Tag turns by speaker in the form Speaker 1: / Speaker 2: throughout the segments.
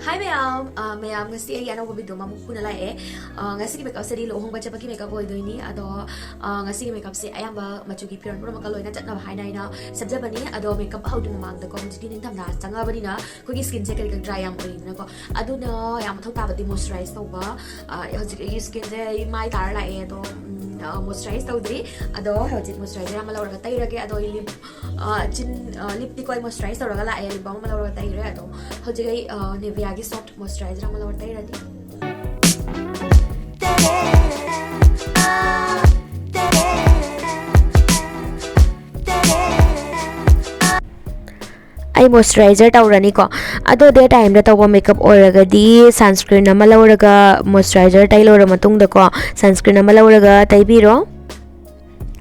Speaker 1: Hi ma'am, ma'am ngasi ay ano video mamu puna la ngasi ki makeup se di Luhongba Chatpagi makeup oi doini ado ngasi ki makeup se ayamba machu ki piran pura makalo ina chatna hai nai na sabja bani ado makeup how dun mang da ko ji ning tham na changa bani na ko ki skin se kari dry am oi na ko adu na yam thau ta bati moisturize to ba hoji ki skin se mai tar la do moisturize tawdri ado hoji moisturizer ama lawra tai rage ado lip chin lip ti koi moisturize tawra la lip balm ama lawra tai re ado hoji gai Nivea gi soft moisturizer ama lawra tai radi ai moisturizer tawrani ko ado de time da tawa makeup oragadi sunscreen ama lawraga moisturizer tai lawra matung da ko sunscreen ama lawraga tai biro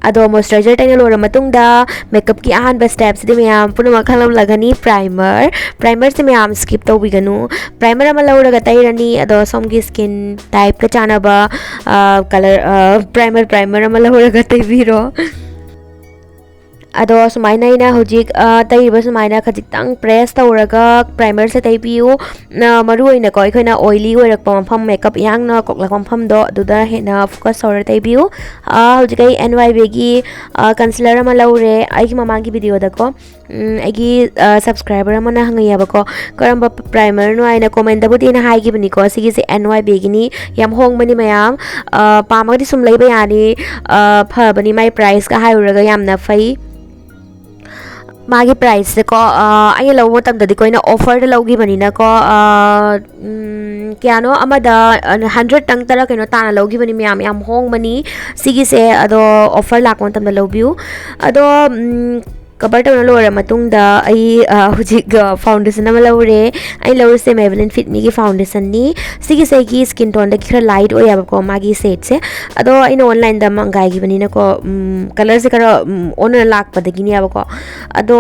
Speaker 1: ado moisturizer taina lora matung da makeup ki ahan ba steps de myam puna makhalam lagani primer se myam skip to biganu primer ama lora ga tairani ado somgi skin type ka chana ba color primer ama lora ga tai biro ado sumaina ina hojik taiba sumaina khajitang press tawraga primer se taibiu na maru ina ko ikhoina oily oirak pa pham makeup yang na koklak pham do duda hena focus or taibiu hojik ai NYB gi concealer ama laure ai ki mamang gi video da ko ai gi subscriber ama na hangaya ba ko karamba primer no aina comment da budi na hai gi bani ko sigi se NYB gi ni yam hong bani mayam pamagdi sum leiba yani pha bani mai price ka hai uraga yam na fai magi price ko ai lo mo tam da di ko ina offer da logi bani na ko kyano amada 100 tang tara keno tana logi bani yam hong bani sigi se ado offer lak mo tam da lobiu ado cover ta lora matung da ai hujik foundation ama lore ai lore se Maybelline Fit Me gi foundation ni sigi se gi skin tone da khira light oya ba ko magi set se ado ina online da mangai gi bani na ko color se kara on lak pa da gi ni ba ko ado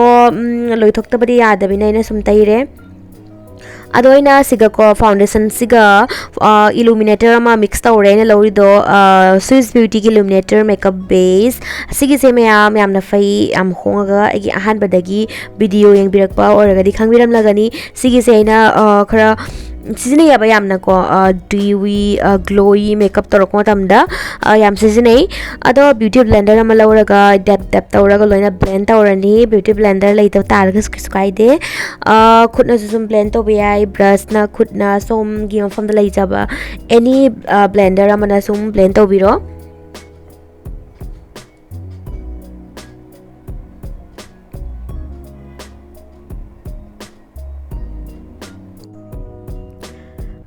Speaker 1: loi thok ta bari ya da bina ina sum tai re ado ina siga ko foundation siga illuminator ama mix tawre na lori do Swiss Beauty ki illuminator makeup base sigi se myam na fai am honga agi ahan badagi video yang birakpa oraga di khangbiram lagani sigi se ina khara seasoning ya bayam na ko dewy glowy makeup to rokmo tamda yam seasoning ado beauty blender ama lawraga dep tawraga loina blend tawrani beauty blender leito targa squide khutna sum blend to bi brush na khutna som gi mafam da leijaba any blender ama na sum blend to biro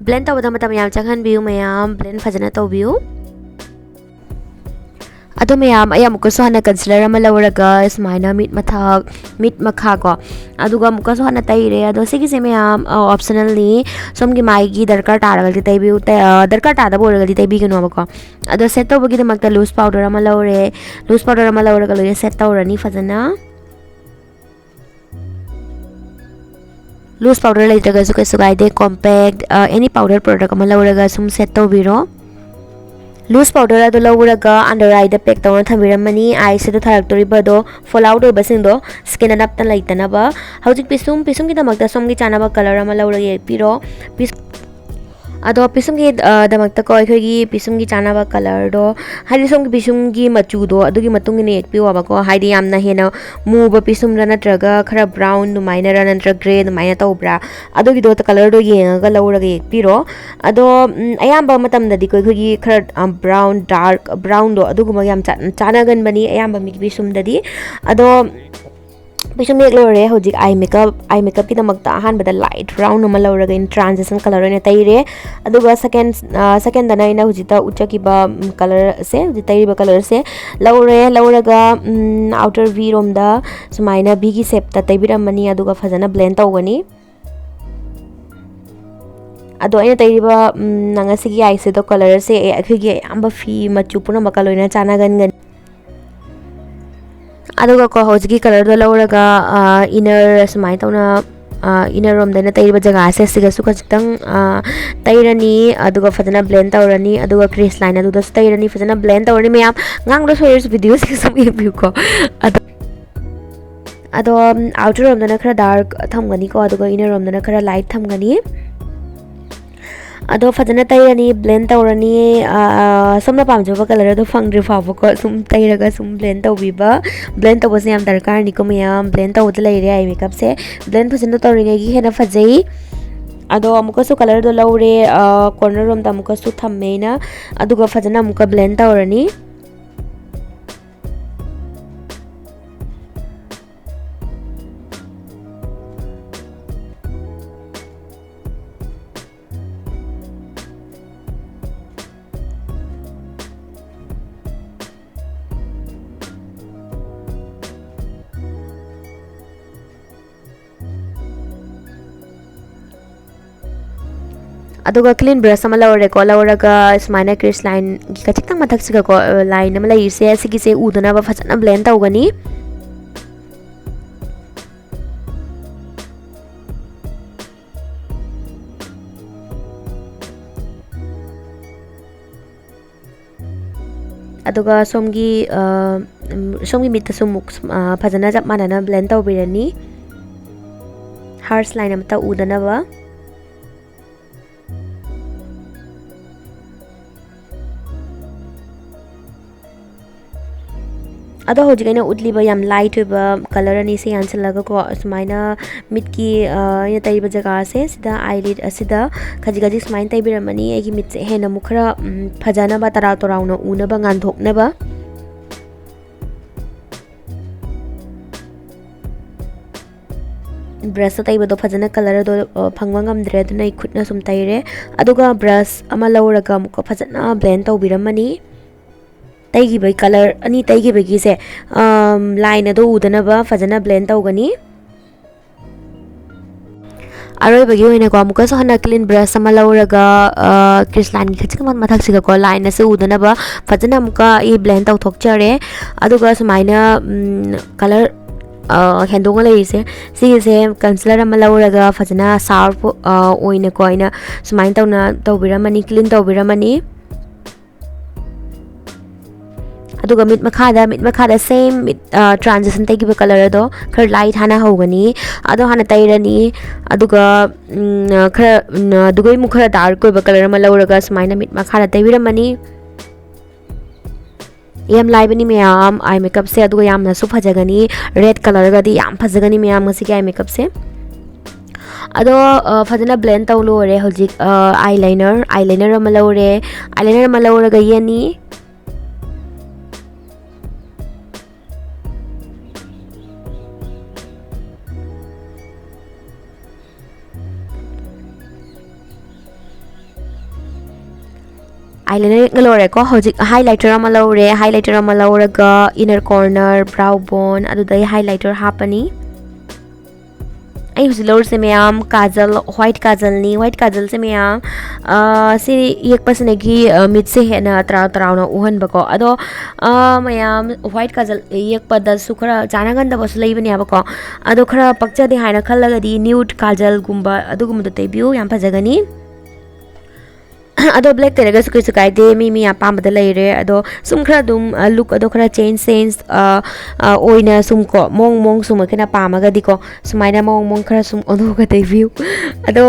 Speaker 1: blend tawda matam yam changhan biu mayam blend fajana to biu ado mayam ayam ko so hana concealer ama lawraga smaina mit makha ko aduga muka so hana taire ado sigi se mayam optionally somgi mai gi darkar taragal ti tai biu darkar ta da boragal ti tai bi gano ko ado set to bagi makta loose powder ama lawraga lo set tawrani fajana loose powder later su kai de compact any powder product ama lawraga sum set to biro loose powder ado lawraga under eye da pack tawna thamiramani eye se do tharak tori ba do fall out oi basing do skin anap tan laitana ba hojik pisum ki damakta som gi chana ba color ama lawraga piro ado pisum gi damakta ko gi pisum gi chana ba color do haidi som gi pisum gi machu do adugi matung ni ek piwa ba ko haidi yamna hena mu ba pisum ra natraga khara brown nu minor ra natra gray nu minor to bra adugi do ta color do yenga lawra gi ek piro ado ayamba matam da di ko gi khara brown dark brown do adugu ma yam chana gan bani ayamba mi pisum da di ado pisum ek lore hojik eye makeup ki damakta ahan bada light brown ama lawraga in transition color ne taire aduga second dana ina hojita uchaki ba color se tairi ba color se lawraga outer v rom da sumaina b gi shape ta taibiram mani aduga fajana blend tawgani ado aina tairi ba nanga sigi eye se do color se akhigi amba fi machu puna makaloina chana gan aduga ko hojiki color do lawraga inner smai tawna inner rom dana taiba jaga se siga su khajitang tairani aduga fajana blend tawrani aduga crease line adu da tairani fajana blend tawrani mayam ngang do soyers video se sum view ko ado outer rom dana khara dark thamgani ko aduga inner rom dana khara light thamgani ado fajana tairani blend tawrani somna pamjaba color ado fangri fawa ko sum tairaga sum blend tawbiba blend tawbase yam darkar ni ko mayam blend tawda leire ai makeup se blend fajana tawringa gi hena fajai ado amuka su color do laure corner rom ta amuka su thammeina aduga fajana amuka blend tawrani aduga clean brush ama laure ko lauraga smaina crease line gi kachitang mathak siga ko line ama lai se sigi se udana ba fajana blend tawgani aduga somgi mitta sumuk fajana jap manana blend tawbirani harsh line amta udana ba ado hojik aina utliba yam light hoiba color ani se answer laga ko smaina mid ki ina taiba jaga se sida eyelid asida khaji khaji smain taibiramani egi mid se hena mukhra phajana ba tara torauna una ba ngan thokna ba brush taiba do phajana color do phangwa ngamdre aduna khutna sum taire aduga brush ama lauraga muka phajana blend tawbiramani taigi bai color ani taigi bai gi se line ado udana ba fajana blend tawgani aroi bagi hoina ko amuka so hana clean brush sama lauraga crease line gi khachika mathak siga ko line se udana ba fajana amuka e blend taw thokchare aduga sumaina color hendonga lai se se concealer ama lauraga fajana sharp oina ko aina sumain tawna tawbiramani clean tawbiramani aduga mit makhada same transition tagi color do khar light hana hogani ado hana tairani aduga khara dugoi mukhara dark ko color ma lauraga smaina mit makhada taibiramani yam laibani mayam eye makeup se aduga yamna su phajagani red color ga di yam phajagani mayam ngasi eye makeup se ado fajana blend tawlo re hojik eyeliner ma laure ga yani eyeliner ngalore ko hojik highlighter ama laure ga inner corner brow bone adudai highlighter hapani ai huzilor se mayam kajal white kajal se mayam si yek pasne gi mid se hena tra na uhan bako ado mayam white kajal yek pada sukra jana ganda bas leibani abako ado khara pakcha de haina khallaga di nude kajal gumba adugum do tebiu yam phajagani ado black terega su kisu kai de mi apam da leire ado sum khra dum look ado khra change sense oina sum ko mong sum kena pamaga diko sumaina mong khra sum odo ga de view ado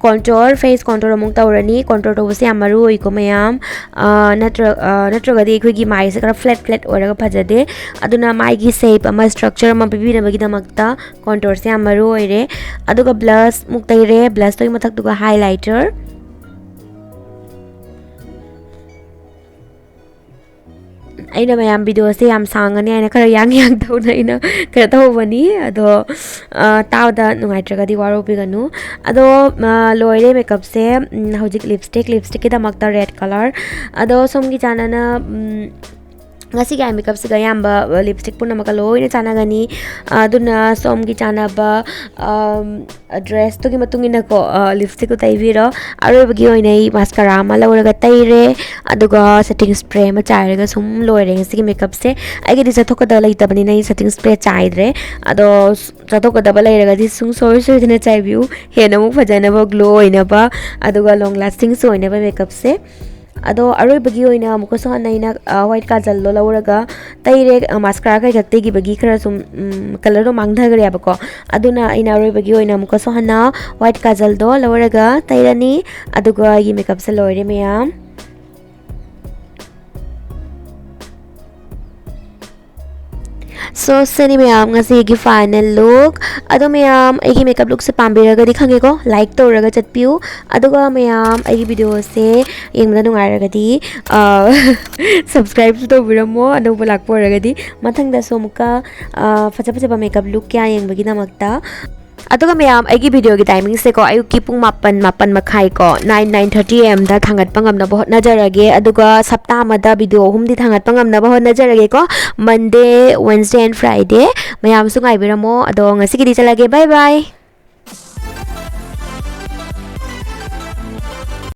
Speaker 1: contour face contour among tawrani contour to se amaru oi ko mayam natra ga de khoi gi mai se khra flat oraga phajade aduna mai gi shape ama structure ma bibina bagi damakta contour se amaru oire aduga blush muk taire blush to mathak duga highlighter aina mayam video se yam sangani aina khara yang thona ina khara thobani ado tawda nungai traga di waro biganu ado loire makeup se hojik lipstick ki damakta red color ado somgi chanana ngasi ga makeup se ga yamba lipstick puna maka loine chanagani aduna somgi chanaba dress to gi matungina ko lipstick ko taiviro aro bagi oinai mascara ma lauraga taire aduga setting spray ma chairaga sum loire ngasi gi makeup se ai gi disa thoka da lai tabani nai setting spray chaidre ado thoka da balairaga di sung soi dina chaibiu hena mu phajana ba glow oina ba aduga long lasting so oina ba makeup se ado aroibagi oina amukaso hanaina white kajal lo lawraga taire mascara kai gakte gi bagi khara sum color ro mangdhagre abako aduna ina aroibagi oina amukaso hana white kajal do lawraga tairani aduga yi makeup se loire meyam so seni meyam ngasi gi final look ado meyam aigi makeup look se pambiraga di khange ko like to raga chatpiu aduga meyam aigi video se yengda nungai raga di subscribe to biramo ado bulak por raga di mathang da somuka facha facha makeup look kya yengbagi namakta aduga meyam aigi video gi timing se ko ayuki pung mapan makhai ko 9:30 am da thangat pangam na bahot najarage aduga sapta amada video hum di thangat pangam na bahot najarage ko Monday Wednesday and Friday meyam su ngai biramo ado ngasi gi di chalage bye bye